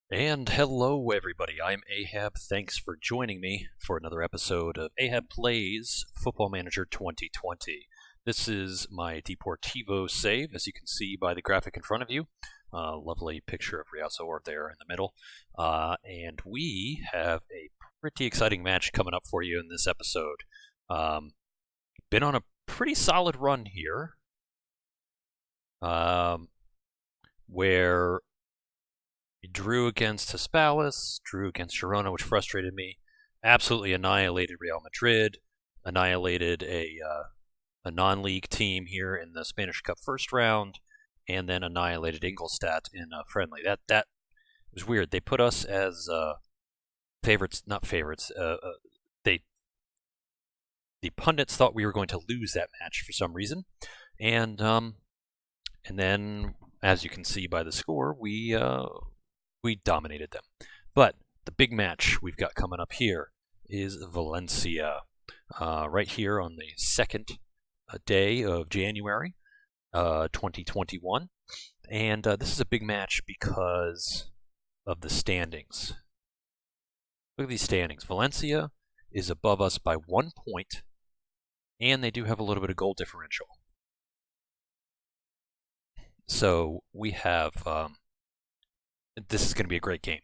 And hello, everybody. I'm Ahab. Thanks for joining me for another episode of Ahab Plays Football Manager 2020. This is my Deportivo save, as you can see by the graphic in front of you. Lovely picture of Riazor there in the middle. And we have a pretty exciting match coming up for you in this episode. Been on a pretty solid run here, where drew against Hispalis, drew against Girona, which frustrated me. Absolutely annihilated Real Madrid, annihilated a non-league team here in the Spanish Cup first round, and then annihilated Ingolstadt in a friendly. That was weird. They put us as favorites, not favorites. The pundits thought we were going to lose that match for some reason, and then, as you can see by the score, we dominated them. But the big match we've got coming up here is Valencia, right here on the second day of January 2021. And this is a big match because of the standings. Look at these standings. Valencia is above us by 1 point, and they do have a little bit of goal differential. So we have... this is going to be a great game.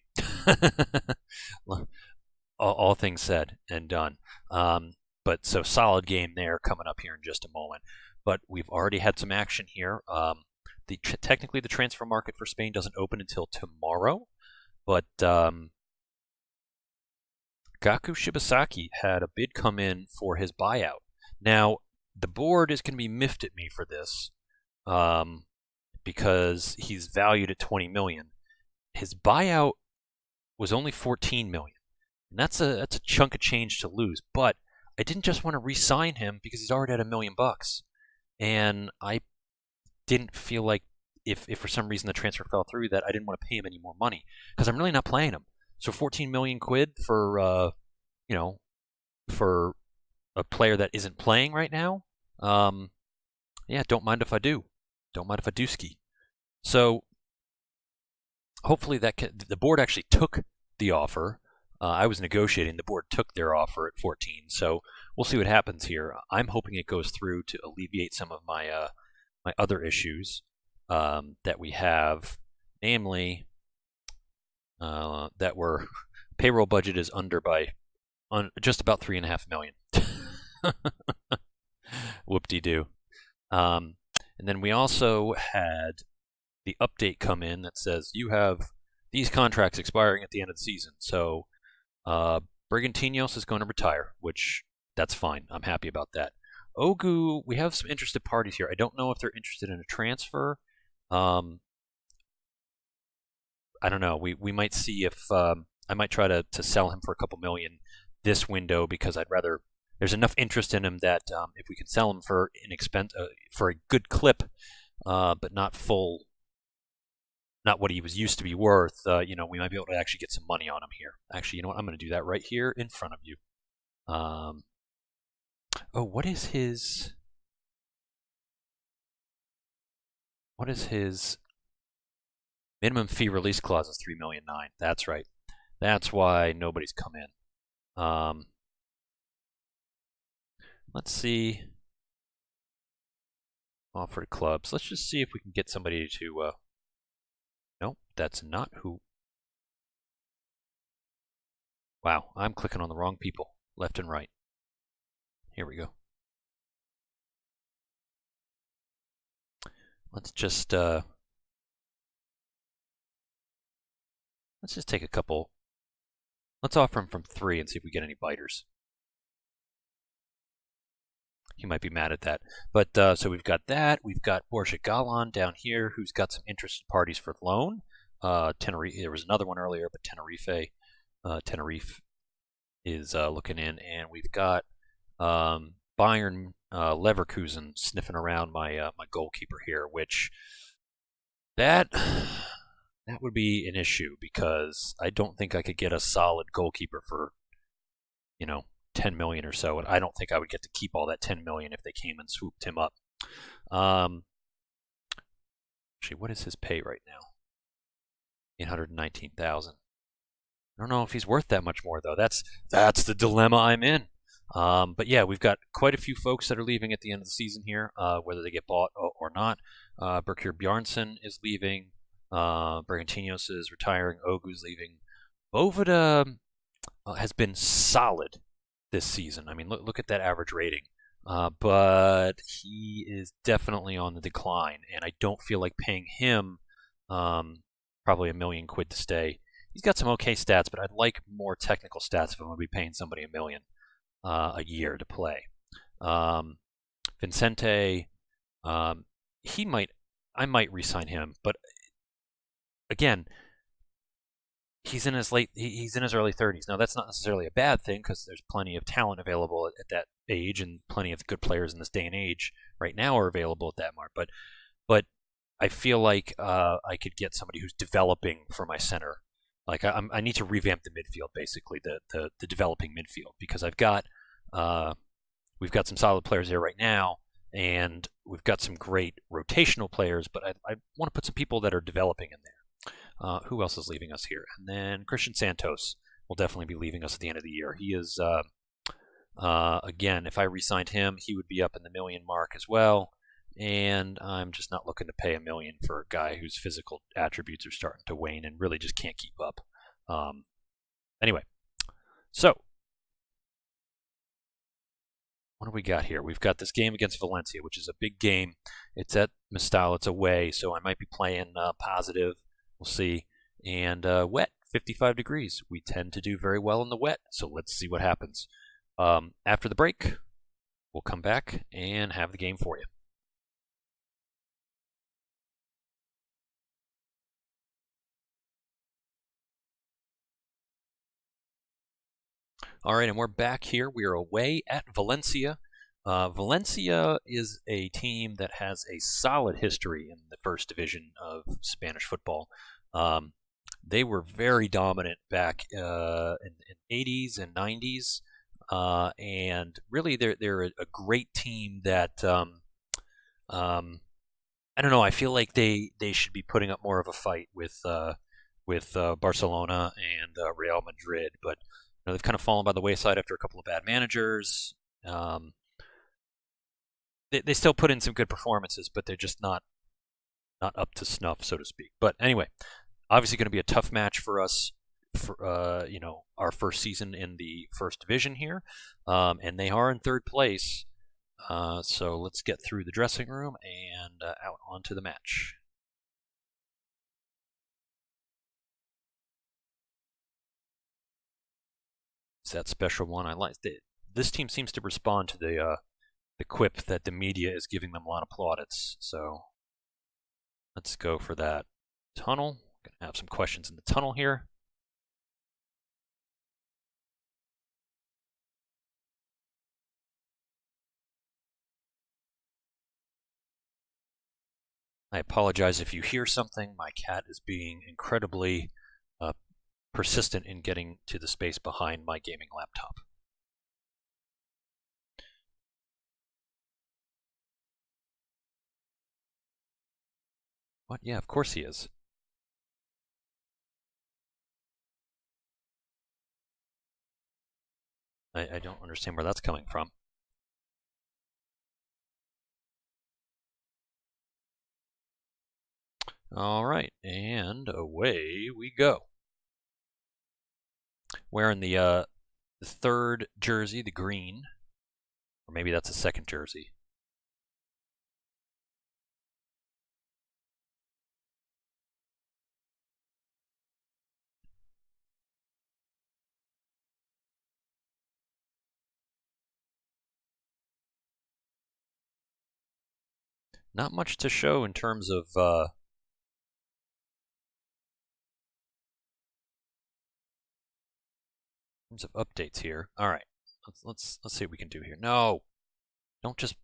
all things said and done. But so solid game there coming up here in just a moment. But we've already had some action here. Technically, the transfer market for Spain doesn't open until tomorrow. But Gaku Shibasaki had a bid come in for his buyout. Now, the board is going to be miffed at me for this because he's valued at 20 million. His buyout was only 14 million. And that's a chunk of change to lose. But I didn't just want to re-sign him because he's already at $1 million. And I didn't feel like if for some reason the transfer fell through that I didn't want to pay him any more money because I'm really not playing him. So 14 million quid for for a player that isn't playing right now. Yeah, don't mind if I do. Don't mind if I do ski. So hopefully the board actually took the offer. I was negotiating. The board took their offer at 14. So we'll see what happens here. I'm hoping it goes through to alleviate some of my my other issues that we have, namely that we're payroll budget is under by just about 3.5 million. Whoop-de-doo. And then we also had the update come in that says you have these contracts expiring at the end of the season. So Brigantinos is going to retire, which that's fine. I'm happy about that. Ogu, we have some interested parties here. I don't know if they're interested in a transfer. I don't know. We might see if I might try to sell him for a couple million this window because I'd rather. There's enough interest in him that if we can sell him for for a good clip, but not full. Not what he was used to be worth, we might be able to actually get some money on him here. Actually, you know what? I'm going to do that right here in front of you. What is his minimum fee release clause is 3.9 million. That's right. That's why nobody's come in. Let's see. Offered clubs. Let's just see if we can get somebody to. Nope, that's not who. Wow, I'm clicking on the wrong people, left and right. Here we go. Let's just take a couple. Let's offer him from 3 and see if we get any biters. He might be mad at that. But so we've got that. We've got Borja Galan down here, who's got some interested parties for loan. Tenerife. There was another one earlier, but Tenerife is looking in, and we've got Bayern Leverkusen sniffing around my my goalkeeper here, which that would be an issue because I don't think I could get a solid goalkeeper for 10 million or so, and I don't think I would get to keep all that 10 million if they came and swooped him up. Actually, what is his pay right now? 819,000. I don't know if he's worth that much more though. That's the dilemma I'm in. But yeah, we've got quite a few folks that are leaving at the end of the season here, whether they get bought or not. Berkir Bjarnson is leaving. Bergantinos is retiring. Ogu's leaving. Bovida has been solid this season. I mean, look at that average rating. But he is definitely on the decline, and I don't feel like paying him probably £1 million to stay. He's got some okay stats, but I'd like more technical stats if I'm going to be paying somebody $1 million a year to play. Vincente, I might re-sign him, but again, he's in his early 30s. Now that's not necessarily a bad thing because there's plenty of talent available at that age, and plenty of good players in this day and age right now are available at that mark. But I feel like I could get somebody who's developing for my center. Like I need to revamp the midfield, basically the developing midfield, because we've got some solid players there right now, and we've got some great rotational players. But I want to put some people that are developing in there. Who else is leaving us here? And then Christian Santos will definitely be leaving us at the end of the year. He is again, if I re-signed him, he would be up in the $1 million mark as well. And I'm just not looking to pay $1 million for a guy whose physical attributes are starting to wane and really just can't keep up. Anyway, so what do we got here? We've got this game against Valencia, which is a big game. It's at Mistal. It's away, so I might be playing positive. We'll see. And wet, 55 degrees. We tend to do very well in the wet, so let's see what happens. After the break, we'll come back and have the game for you. All right, and we're back here. We are away at Valencia. Valencia is a team that has a solid history in the first division of Spanish football. They were very dominant back in the 80s and 90s, and really they're a great team that I don't know. I feel like they should be putting up more of a fight with Barcelona and Real Madrid, but they've kind of fallen by the wayside after a couple of bad managers. They still put in some good performances, but they're just not up to snuff, so to speak. But anyway, obviously going to be a tough match for us for our first season in the first division here, and they are in third place. So let's get through the dressing room and out onto the match. That special one. I like this team seems to respond to the quip that the media is giving them a lot of plaudits. So let's go for that tunnel. Gonna have some questions in the tunnel here. I apologize if you hear something. My cat is being incredibly persistent in getting to the space behind my gaming laptop. What? Yeah, of course he is. I don't understand where that's coming from. All right, and away we go. Wearing the third jersey, the green, or maybe that's a second jersey. Not much to show in terms of updates here. All right, let's see what we can do here. No, don't just.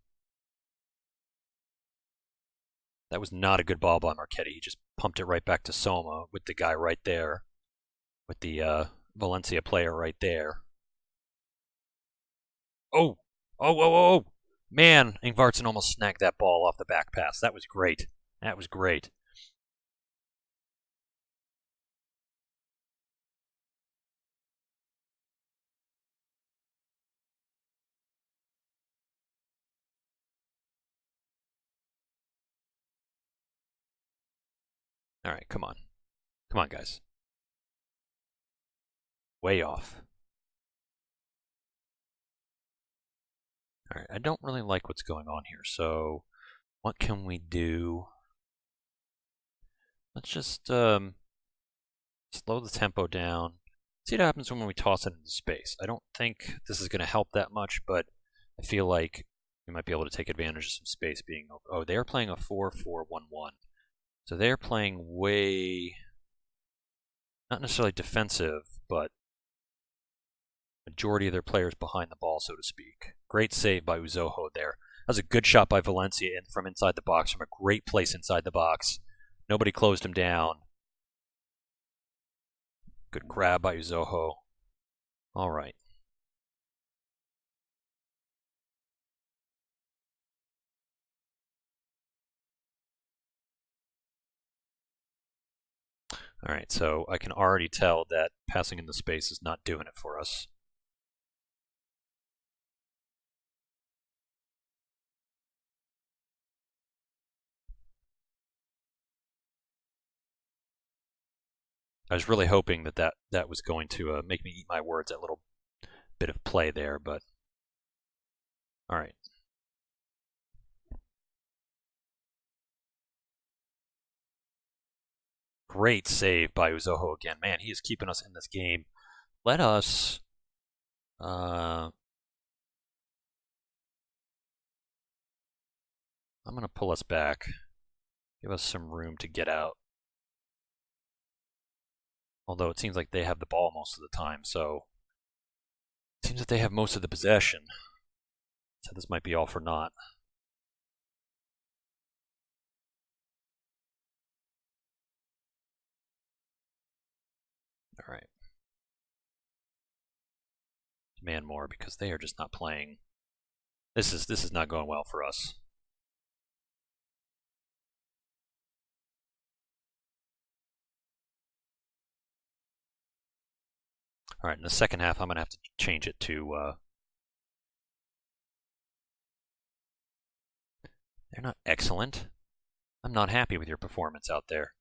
That was not a good ball by Marchetti. He just pumped it right back to Soma with the guy right there, with the Valencia player right there. Oh, oh! Man, Ingvartsen almost snagged that ball off the back pass. That was great. That was great. All right, come on. Come on, guys. Way off. All right, I don't really like what's going on here, so what can we do? Let's just slow the tempo down. See what happens when we toss it into space. I don't think this is going to help that much, but I feel like we might be able to take advantage of some space being over. Oh, they're playing a 4-4-1-1. So they're playing way, not necessarily defensive, but majority of their players behind the ball, so to speak. Great save by Uzoho there. That was a good shot by Valencia from inside the box, from a great place inside the box. Nobody closed him down. Good grab by Uzoho. All right. All right, so I can already tell that passing into space is not doing it for us. I was really hoping that was going to make me eat my words, that little bit of play there, but all right. Great save by Uzoho again. Man, he is keeping us in this game. Let us... I'm going to pull us back. Give us some room to get out. Although it seems like they have the ball most of the time, so... It seems that they have most of the possession. So this might be all for naught. All right. Demand more because they are just not playing. This is not going well for us. All right, in the second half, I'm going to have to change it to... They're not excellent. I'm not happy with your performance out there.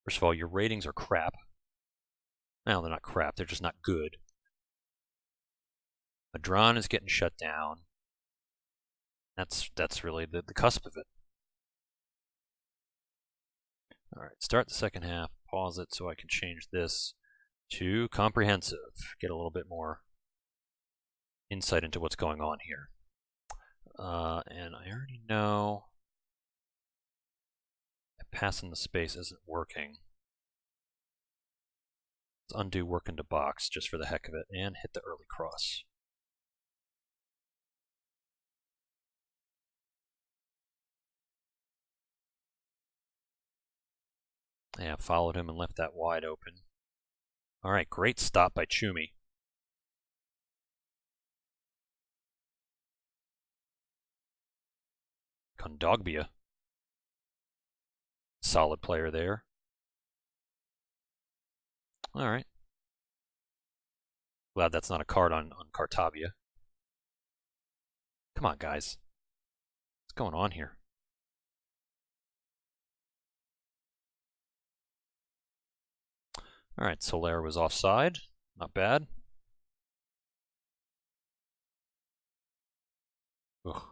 First of all, your ratings are crap. Well, they're not crap, they're just not good. Madron is getting shut down. That's really the cusp of it. All right, start the second half, pause it so I can change this to comprehensive. Get a little bit more insight into what's going on here. And I already know that passing the space isn't working. Let's undo work into box just for the heck of it and hit the early cross. Yeah, followed him and left that wide open. All right, great stop by Chumi. Kondogbia. Solid player there. All right. Glad that's not a card on Cartavia. Come on, guys. What's going on here? All right, Soler was offside. Not bad. Ugh,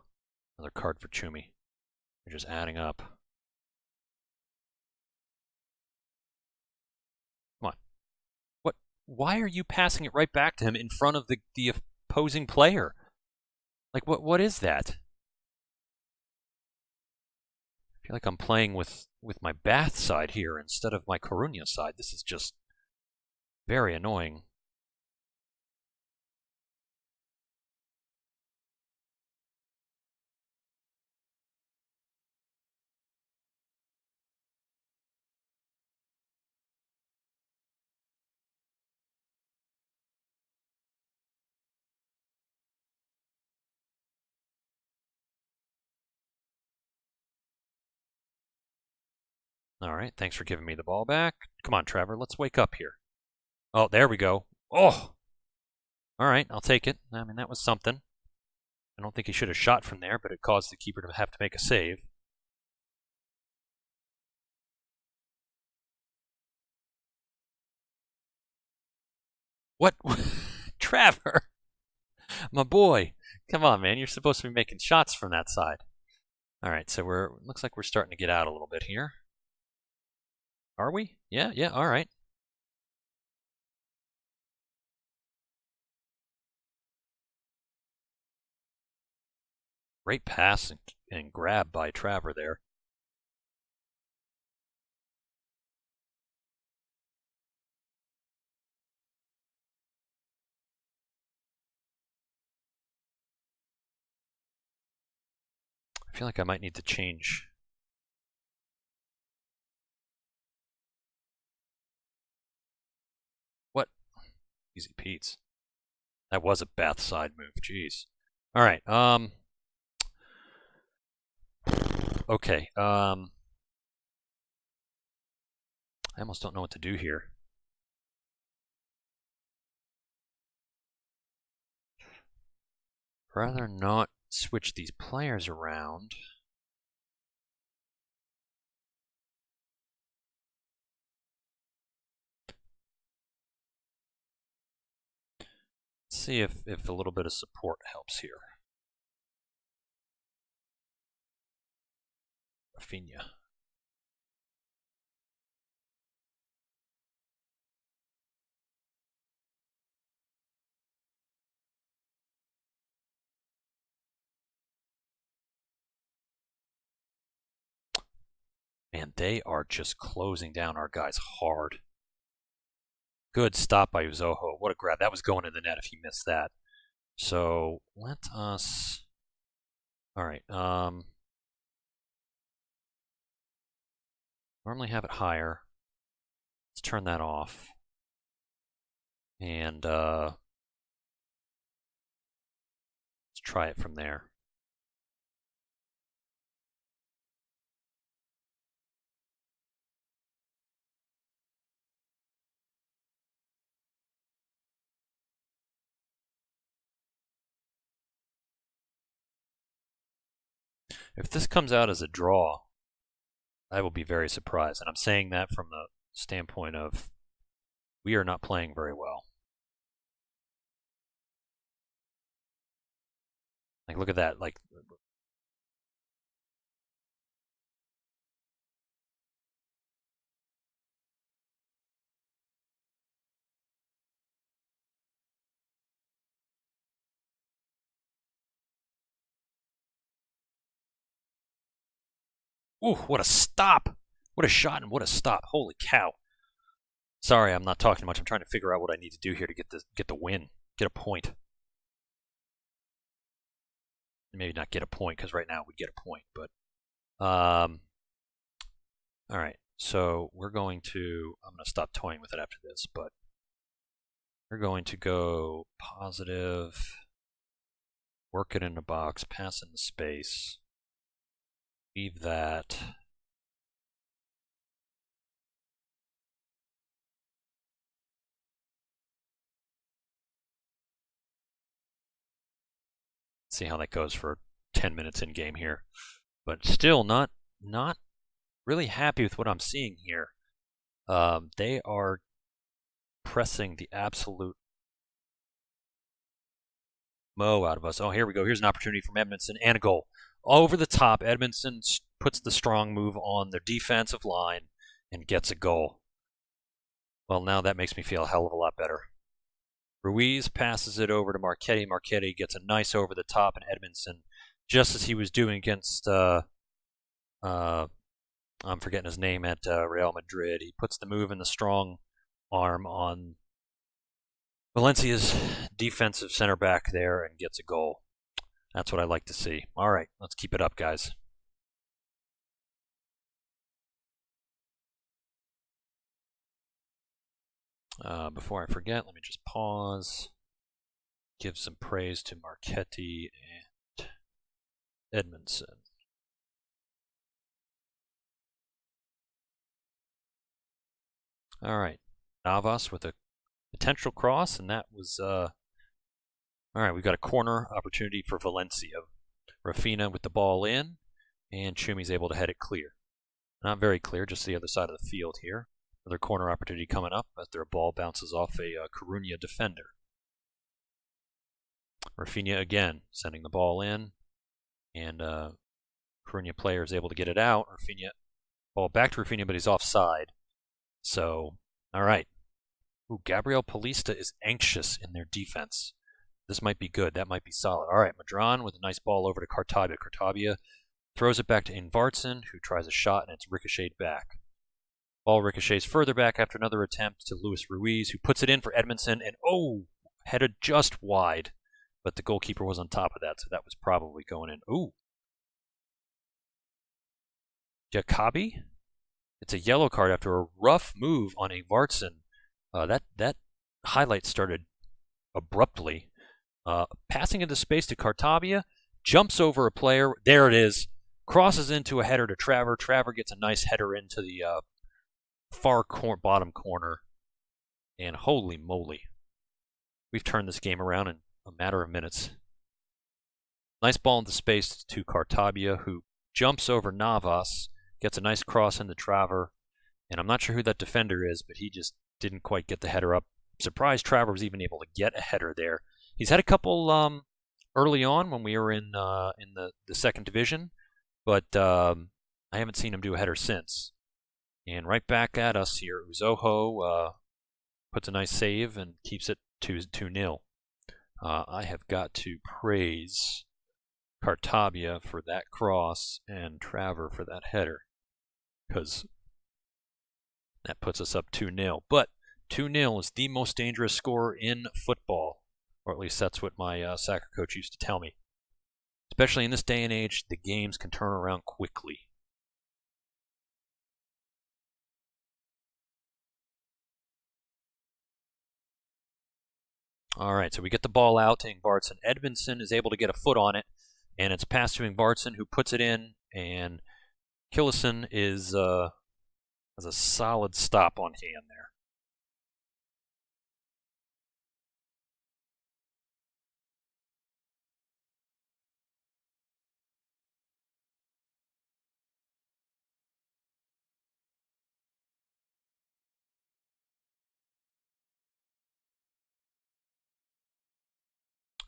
another card for Chumi. They're just adding up. Come on. What? Why are you passing it right back to him in front of the opposing player? Like, what is that? I feel like I'm playing with my Bath side here instead of my Coruña side. This is just very annoying. All right, thanks for giving me the ball back. Come on, Trevor, let's wake up here. Oh, there we go. Oh! All right, I'll take it. I mean, that was something. I don't think he should have shot from there, but it caused the keeper to have to make a save. What? Trevor, my boy. Come on, man. You're supposed to be making shots from that side. All right, so looks like we're starting to get out a little bit here. Are we? Yeah, yeah, all right. Great pass and grab by Trevor there. I feel like I might need to change. What? Easy Pete's. That was a Bath side move. Jeez. All right. Okay. I almost don't know what to do here. Rather not switch these players around. Let's see if a little bit of support helps here. Rafinha. Man, they are just closing down our guys hard. Good stop by Uzoho. What a grab. That was going in the net if he missed that. So let us... All right. Normally have it higher. Let's turn that off. And let's try it from there. If this comes out as a draw, I will be very surprised. And I'm saying that from the standpoint of we are not playing very well. Like, look at that. Like, ooh, what a stop. What a shot and what a stop. Holy cow. Sorry, I'm not talking much. I'm trying to figure out what I need to do here to get the win, get a point. Maybe not get a point, because right now we get a point, but all right. So we're going to, I'm going to stop toying with it after this, but we're going to go positive, work it in the box, pass in the space, leave that. See how that goes for 10 minutes in game here. But still not really happy with what I'm seeing here. They are pressing the absolute mo out of us. Oh, here we go. Here's an opportunity from Edmondson and a goal. Over the top, Edmondson puts the strong move on their defensive line and gets a goal. Well, now that makes me feel a hell of a lot better. Ruiz passes it over to Marchetti. Marchetti gets a nice over the top, and Edmondson, just as he was doing against, I'm forgetting his name at Real Madrid, he puts the move in the strong arm on Valencia's defensive center back there and gets a goal. That's what I like to see. All right, let's keep it up, guys. Before I forget, let me just pause, give some praise to Marchetti and Edmondson. All right, Navas with a potential cross, and that was, all right, we've got a corner opportunity for Valencia. Rafinha with the ball in, and Chumi's able to head it clear. Not very clear, just the other side of the field here. Another corner opportunity coming up after a ball bounces off a Coruña defender. Rafinha again sending the ball in, and Coruña player is able to get it out. Rafinha, ball back to Rafinha, but he's offside. So, all right. Ooh, Gabriel Paulista is anxious in their defense. This might be good. That might be solid. All right, Madran with a nice ball over to Cartabia. Cartabia throws it back to Ingvartsen, who tries a shot, and it's ricocheted back. Ball ricochets further back after another attempt to Luis Ruiz, who puts it in for Edmondson, and headed just wide. But the goalkeeper was on top of that, so that was probably going in. Ooh. Jacobi? It's a yellow card after a rough move on Ingvartsen. That highlight started abruptly. Passing into space to Cartabia, jumps over a player. There it is. Crosses into a header to Traver. Traver gets a nice header into the far bottom corner. And holy moly. We've turned this game around in a matter of minutes. Nice ball into space to Cartabia, who jumps over Navas, gets a nice cross into Traver. And I'm not sure who that defender is, but he just didn't quite get the header up. Surprised Traver was even able to get a header there. He's had a couple early on when we were in the second division, but I haven't seen him do a header since. And right back at us here, Uzoho puts a nice save and keeps it 2-0. I have got to praise Cartabia for that cross and Traver for that header, because that puts us up 2-0. But 2-0 is the most dangerous score in football, or at least that's what my soccer coach used to tell me. Especially in this day and age, the games can turn around quickly. All right, so we get the ball out to Ingvartsen. Edmondson is able to get a foot on it, and it's passed to Ingvartsen, who puts it in, and Killison has a solid stop on hand there.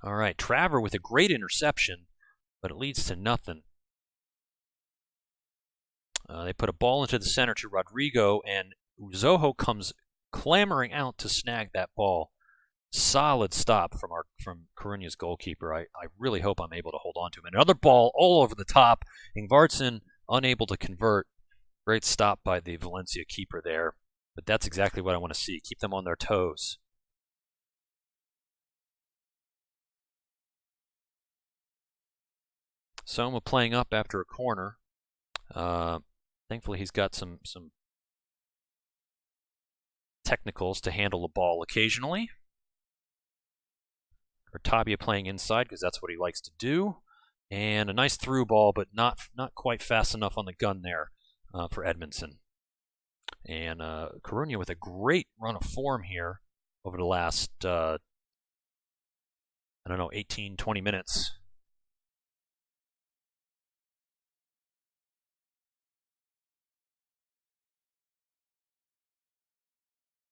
All right, Traver with a great interception, but it leads to nothing. They put a ball into the center to Rodrigo, and Uzoho comes clamoring out to snag that ball. Solid stop from Coruña's goalkeeper. I really hope I'm able to hold on to him. Another ball all over the top. Ingvartsen unable to convert. Great stop by the Valencia keeper there. But that's exactly what I want to see. Keep them on their toes. Soma playing up after a corner. Thankfully, he's got some technicals to handle the ball occasionally. Cartabia playing inside because that's what he likes to do. And a nice through ball, but not quite fast enough on the gun there for Edmondson. And Coruña with a great run of form here over the last, 18, 20 minutes.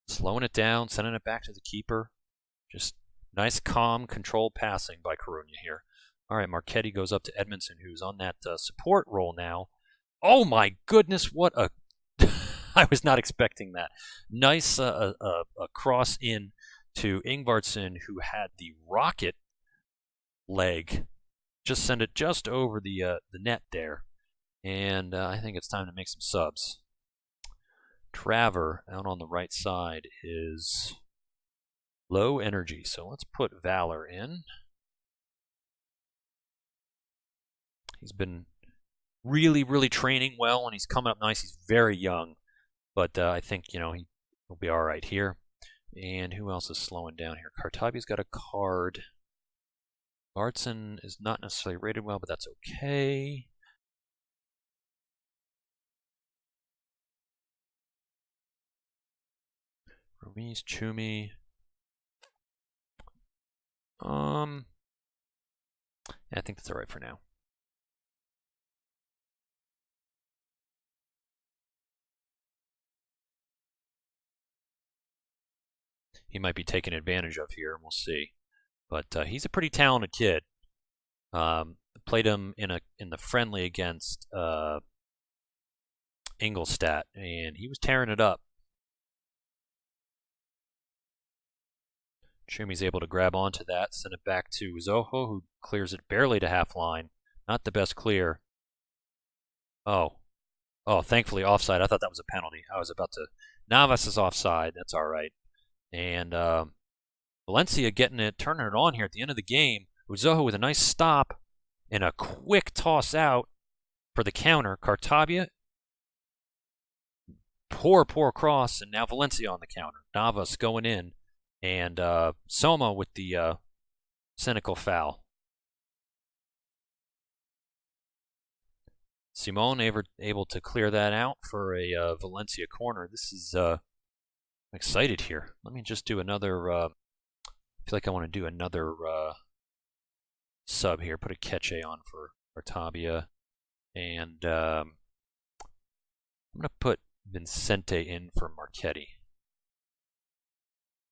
Slowing it down, sending it back to the keeper. Just nice, calm, controlled passing by Coruña here. All right, Marchetti goes up to Edmondson, who's on that support role now. Oh my goodness, what a... I was not expecting that. Nice a cross in to Ingvartsen, who had the rocket leg. Just send it just over the net there. And I think it's time to make some subs. Traver out on the right side is low energy, so let's put Valor in. He's been really training well, and he's coming up nice. He's very young, but I think he'll be all right here. And who else is slowing down here? Cartabia's got a card. Bartson is not necessarily rated well, but that's okay. Ruiz, Chumi. I think that's all right for now. he might be taken advantage of here, and we'll see. But he's a pretty talented kid. Played him in the friendly against Ingolstadt, and he was tearing it up. Shumi's able to grab onto that, send it back to Zoho, who clears it barely to half line. Not the best clear. Oh, thankfully offside. I thought that was a penalty. I was about to. Navas is offside. That's all right. And Valencia turning it on here at the end of the game. Zoho with a nice stop and a quick toss out for the counter. Cartabia, poor cross, and now Valencia on the counter. Navas going in, and Soma with the cynical foul. Simone able to clear that out for a Valencia corner. This is I'm excited here. Let me just do another. I feel like I want to do another sub here. Put a Keche on for Artabia, and I'm gonna put Vincente in for Marchetti.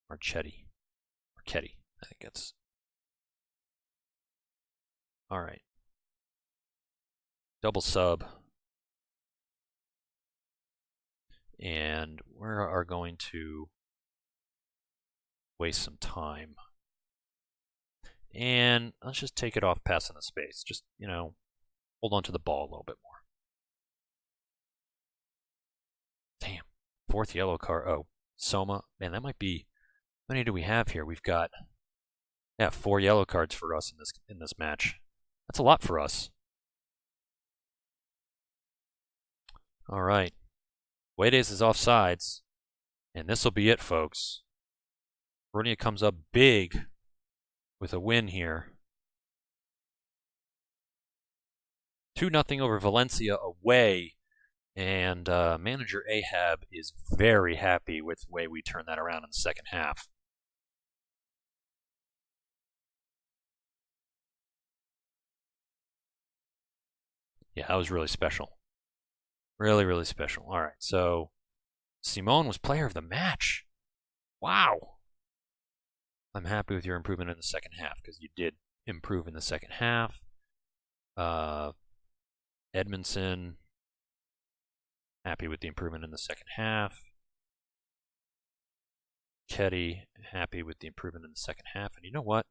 Marchetti. I think it's all right. Double sub, and we are going to waste some time. And let's just take it off passing the space. Just, hold on to the ball a little bit more. Damn, 4th yellow card. Oh, Soma. Man, that might be. How many do we have here? We've got 4 yellow cards for us in this match. That's a lot for us. All right. Guedes is offsides, and this will be it, folks. Vernia comes up big with a win here. 2-0 over Valencia away, and manager Ahab is very happy with the way we turned that around in the second half. Yeah, that was really special. Really, really special. All right, so Simone was player of the match. Wow. I'm happy with your improvement in the second half because you did improve in the second half. Edmondson, happy with the improvement in the second half. Ketty, happy with the improvement in the second half. And you know what?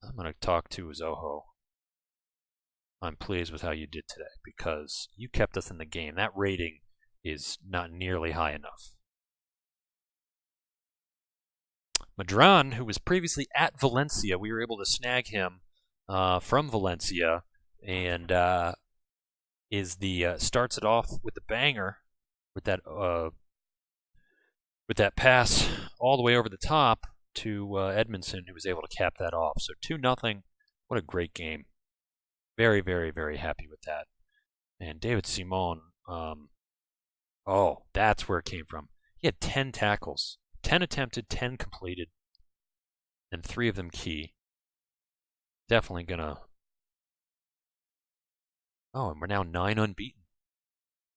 I'm going to talk to Zoho. I'm pleased with how you did today because you kept us in the game. That rating is not nearly high enough. Madran, who was previously at Valencia, we were able to snag him from Valencia, and starts it off with the banger with that pass all the way over the top to Edmondson, who was able to cap that off. So 2-0. What a great game. Very, very, very happy with that. And David Simon, that's where it came from. He had 10 tackles, 10 attempted, 10 completed, and 3 of them key. Definitely gonna. Oh, and we're now 9 unbeaten.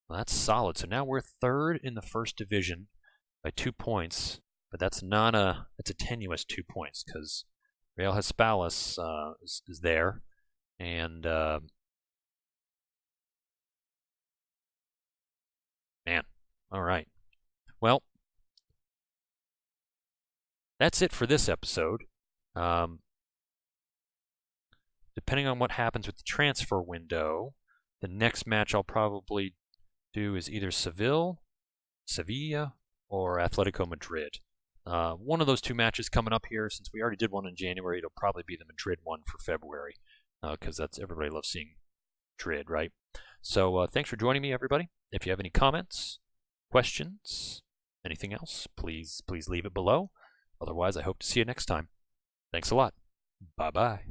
Well, that's solid. So now we're 3rd in the first division by 2 points, but that's a tenuous 2 points because Real Hispalis is there. And man, all right. Well, that's it for this episode. Depending on what happens with the transfer window, the next match I'll probably do is either Sevilla, or Atletico Madrid. One of those 2 matches coming up here. Since we already did one in January, it'll probably be the Madrid one for February. Because everybody loves seeing Madrid, right? So thanks for joining me, everybody. If you have any comments, questions, anything else, please leave it below. Otherwise, I hope to see you next time. Thanks a lot. Bye-bye.